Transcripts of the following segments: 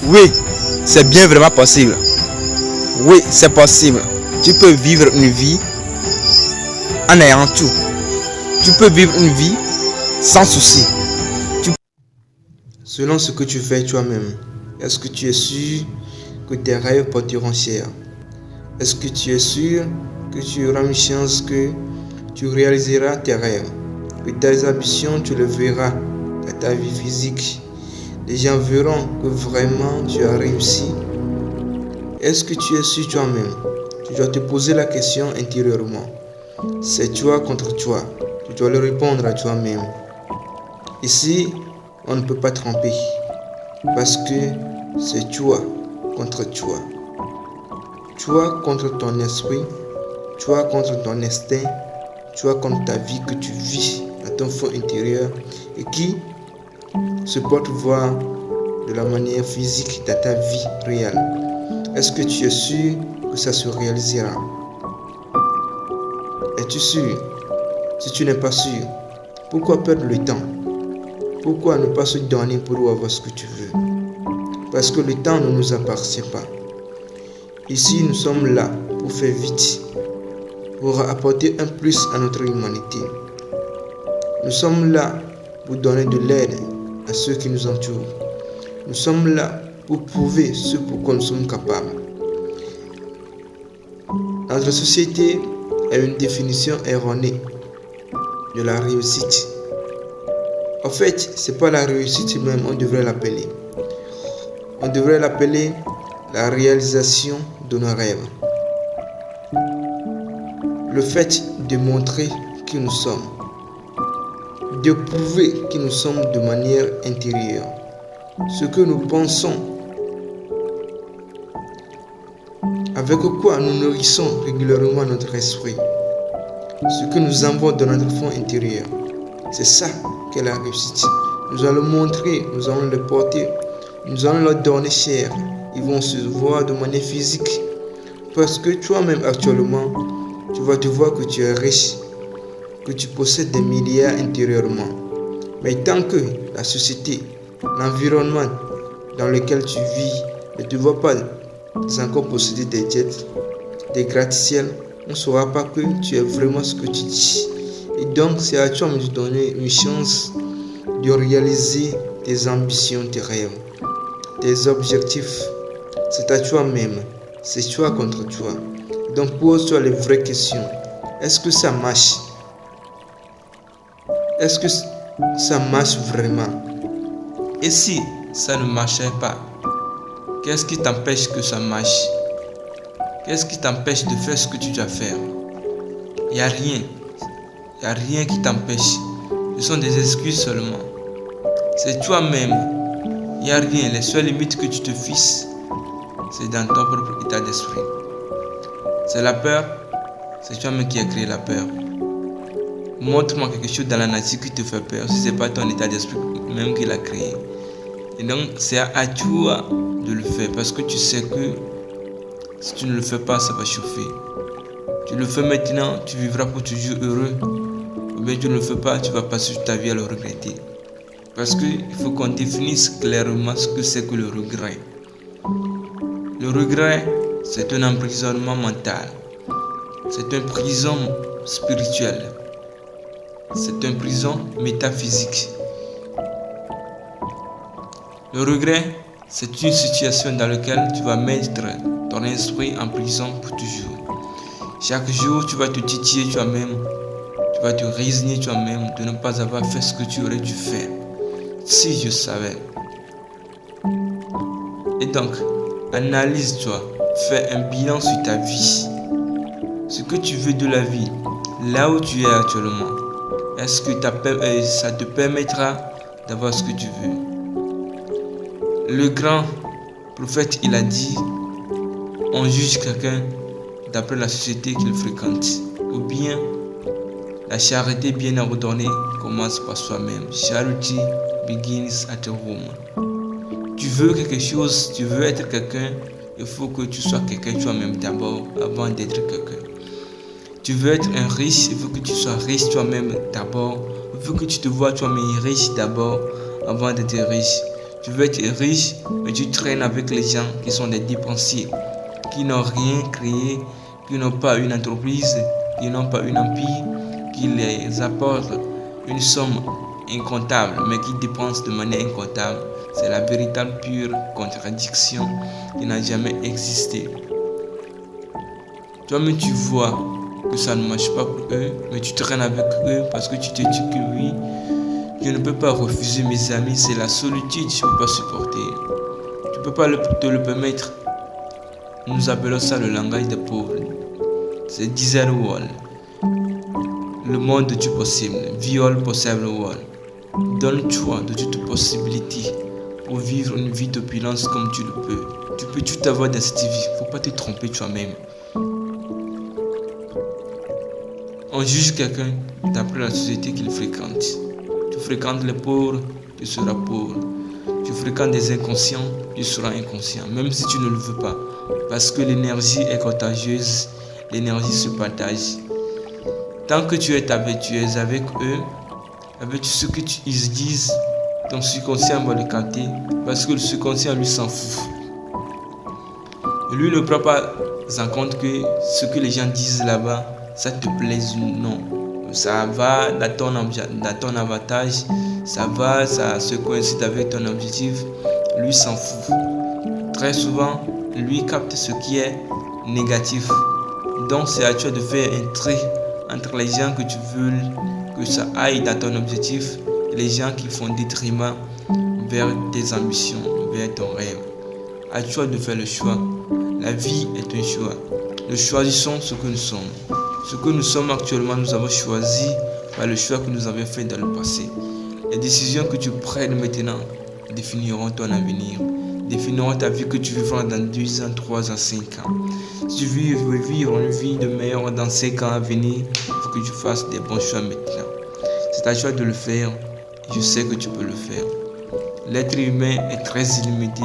Oui, c'est bien vraiment possible. Oui, c'est possible. Tu peux vivre une vie en ayant tout. Tu peux vivre une vie sans souci. Selon ce que tu fais toi-même, est-ce que tu es sûr que tes rêves porteront cher? Est-ce que tu es sûr que tu auras une chance que tu réaliseras tes rêves? Que tes ambitions, tu le verras dans ta vie physique. Les gens verront que vraiment tu as réussi. Est-ce que tu es sûr toi-même? Tu dois te poser la question intérieurement. C'est toi contre toi. Tu dois le répondre à toi-même. Ici, on ne peut pas tromper. Parce que c'est toi contre toi. Toi contre ton esprit. Toi contre ton instinct. Toi contre ta vie que tu vis à ton fond intérieur et qui se porte voir de la manière physique dans ta vie réelle. Est-ce que tu es sûr que ça se réalisera? Es-tu sûr? Si tu n'es pas sûr, pourquoi perdre le temps? Pourquoi ne pas se donner pour avoir ce que tu veux? Parce que le temps ne nous appartient pas. Ici, nous sommes là pour faire vite, pour apporter un plus à notre humanité. Nous sommes là pour donner de l'aide à ceux qui nous entourent. Nous sommes là pour prouver ce pourquoi nous sommes capables. Notre société a une définition erronée de la réussite. En fait, ce n'est pas la réussite même, on devrait l'appeler. On devrait l'appeler la réalisation de nos rêves. Le fait de montrer qui nous sommes. De prouver qui nous sommes de manière intérieure. Ce que nous pensons. Avec quoi nous nourrissons régulièrement notre esprit. Ce que nous envoie dans notre fond intérieur. C'est ça qu'est la réussite. Nous allons le montrer, nous allons le porter, nous allons leur donner cher. Ils vont se voir de manière physique. Parce que toi-même actuellement, tu vas te voir que tu es riche, que tu possèdes des milliards intérieurement. Mais tant que la société, l'environnement dans lequel tu vis ne te voit pas encore posséder des jets, des gratte-ciel, on ne saura pas que tu es vraiment ce que tu dis. Et donc, c'est à toi de donner une chance de réaliser tes ambitions, tes rêves, tes objectifs. C'est à toi-même. C'est toi contre toi. Donc, pose-toi les vraies questions. Est-ce que ça marche? Est-ce que ça marche vraiment? Et si ça ne marchait pas, qu'est-ce qui t'empêche que ça marche? Qu'est-ce qui t'empêche de faire ce que tu dois faire? Il n'y a rien. Il n'y a rien qui t'empêche. Ce sont des excuses seulement. C'est toi-même. Il n'y a rien. Les seules limites que tu te fixes, c'est dans ton propre état d'esprit. C'est la peur. C'est toi-même qui as créé la peur. Montre-moi quelque chose dans la nature qui te fait peur. Si ce n'est pas ton état d'esprit même qui l'a créé. Et donc, c'est à toi de le faire. Parce que tu sais que si tu ne le fais pas, ça va chauffer. Tu le fais maintenant, tu vivras pour toujours heureux. Ou bien tu ne le fais pas, tu vas passer ta vie à le regretter. Parce qu'il faut qu'on définisse clairement ce que c'est que le regret. Le regret, c'est un emprisonnement mental. C'est une prison spirituelle. C'est une prison métaphysique. Le regret, c'est une situation dans laquelle tu vas mettre ton esprit en prison pour toujours. Chaque jour, tu vas te titiller toi-même. Tu vas te résigner toi-même de ne pas avoir fait ce que tu aurais dû faire. Si je savais. Et donc, analyse-toi. Fais un bilan sur ta vie. Ce que tu veux de la vie, là où tu es actuellement. Est-ce que ça te permettra d'avoir ce que tu veux? Le grand prophète, il a dit, on juge quelqu'un d'après la société qu'il fréquente. Ou bien, la charité bien ordonnée commence par soi-même. Charity begins at home. Tu veux quelque chose, tu veux être quelqu'un, il faut que tu sois quelqu'un toi-même d'abord avant d'être quelqu'un. Tu veux être un riche, il faut que tu sois riche toi-même d'abord. Il faut que tu te vois toi-même riche d'abord avant d'être riche. Tu veux être riche, mais tu traînes avec les gens qui sont des dépensiers, qui n'ont rien créé, qui n'ont pas une entreprise, qui n'ont pas un empire, qui les apporte une somme incontable, mais qui dépensent de manière incontable. C'est la véritable pure contradiction qui n'a jamais existé. Toi-même, tu vois que ça ne marche pas pour eux, mais tu traînes avec eux parce que tu te dis que oui, je ne peux pas refuser mes amis, c'est la solitude, je ne peux pas supporter. Tu ne peux pas te le permettre. Nous appelons ça le langage des pauvres. C'est desert world. Le monde du possible. Viol possible world. Donne-toi de toutes possibilités pour vivre une vie d'opulence comme tu le peux. Tu peux tout avoir dans cette vie. Il ne faut pas te tromper toi-même. On juge quelqu'un d'après la société qu'il fréquente. Tu fréquentes les pauvres, tu seras pauvre. Tu fréquentes des inconscients, tu seras inconscient, même si tu ne le veux pas. Parce que l'énergie est contagieuse, l'énergie se partage. Tant que tu es avec eux, avec ce qu'ils disent, ton subconscient va le capter, parce que le subconscient lui s'en fout. Lui ne prend pas en compte que ce que les gens disent là-bas, ça te plaise ou non. Ça va dans ton avantage, ça se coïncide avec ton objectif, lui s'en fout. Très souvent, lui capte ce qui est négatif. Donc c'est à toi de faire un trait entre les gens que tu veux que ça aille dans ton objectif et les gens qui font détriment vers tes ambitions, vers ton rêve. À toi de faire le choix. La vie est un choix. Nous choisissons ce que nous sommes. Ce que nous sommes actuellement, nous avons choisi par le choix que nous avons fait dans le passé. Les décisions que tu prennes maintenant définiront ton avenir, définiront ta vie que tu vivras dans 2 ans, 3 ans, 5 ans. Si tu veux vivre une vie de meilleure dans 5 ans à venir, il faut que tu fasses des bons choix maintenant. C'est à toi de le faire. Je sais que tu peux le faire. L'être humain est très illimité.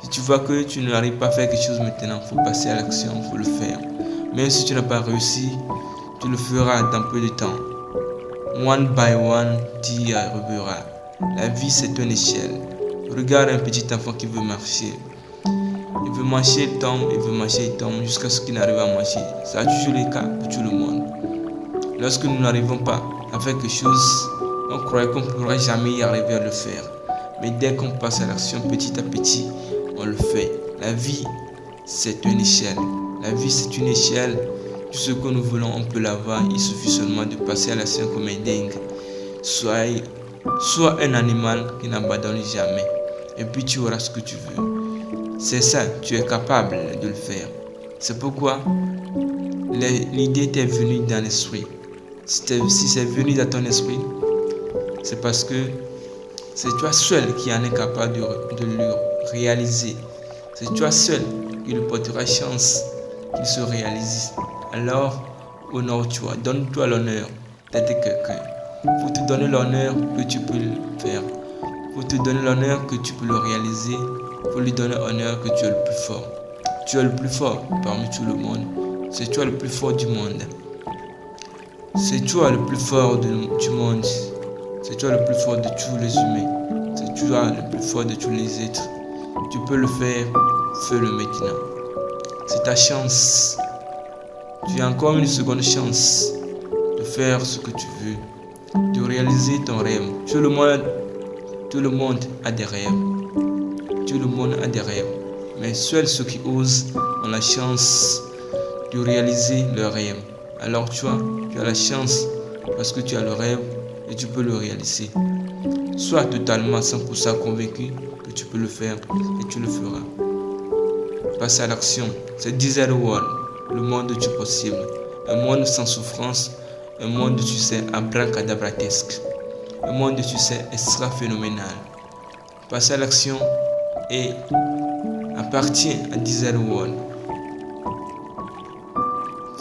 Si tu vois que tu n'arrives pas à faire quelque chose maintenant, il faut passer à l'action, il faut le faire. Même si tu n'as pas réussi, tu le feras dans peu de temps. One by one, tu y arriveras. La vie, c'est une échelle. Regarde un petit enfant qui veut marcher. Il veut marcher, il tombe jusqu'à ce qu'il n'arrive à marcher. Ça a toujours le cas pour tout le monde. Lorsque nous n'arrivons pas à faire quelque chose, on croit qu'on ne pourra jamais y arriver à le faire. Mais dès qu'on passe à l'action petit à petit, on le fait. La vie, c'est une échelle. La vie, c'est une échelle. Tout ce que nous voulons, on peut l'avoir. Il suffit seulement de passer à l'action comme un dingue. Sois un animal qui n'abandonne jamais. Et puis tu auras ce que tu veux. C'est ça, tu es capable de le faire. C'est pourquoi l'idée t'est venue dans l'esprit. Si c'est venu dans ton esprit, c'est parce que c'est toi seul qui en est capable de le réaliser. C'est toi seul qui le portera chance qu'il se réalise. Alors, honore-toi, donne-toi l'honneur d'être quelqu'un. Pour te donner l'honneur que tu peux le faire. Pour te donner l'honneur que tu peux le réaliser. Pour lui donner l'honneur que tu es le plus fort. Tu es le plus fort parmi tout le monde. C'est toi le plus fort du monde. C'est toi le plus fort du monde. C'est toi le plus fort de tous les humains. C'est toi le plus fort de tous les êtres. Tu peux le faire, fais-le maintenant. C'est ta chance. Tu as encore une seconde chance de faire ce que tu veux, de réaliser ton rêve. Tout le monde a des rêves. Tout le monde a des rêves. Mais seuls ceux qui osent ont la chance de réaliser leurs rêves. Alors tu as la chance parce que tu as le rêve et tu peux le réaliser. Sois totalement 100% convaincu que tu peux le faire et tu le feras. Passe à l'action. C'est Desert World, le monde du possible. Un monde sans souffrance, un monde, tu sais, abracadabratesque. Un monde, tu sais, extra phénoménal. Passe à l'action et appartient à Desert World.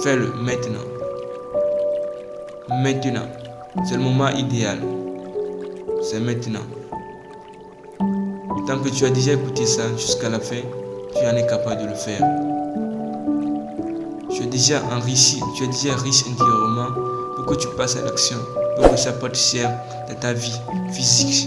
Fais-le maintenant. Maintenant. C'est le moment idéal. C'est maintenant. Tant que tu as déjà écouté ça jusqu'à la fin, tu en es capable de le faire. Tu es déjà enrichi, tu es déjà riche intérieurement pour que tu passes à l'action, pour que ça porte cher dans ta vie physique,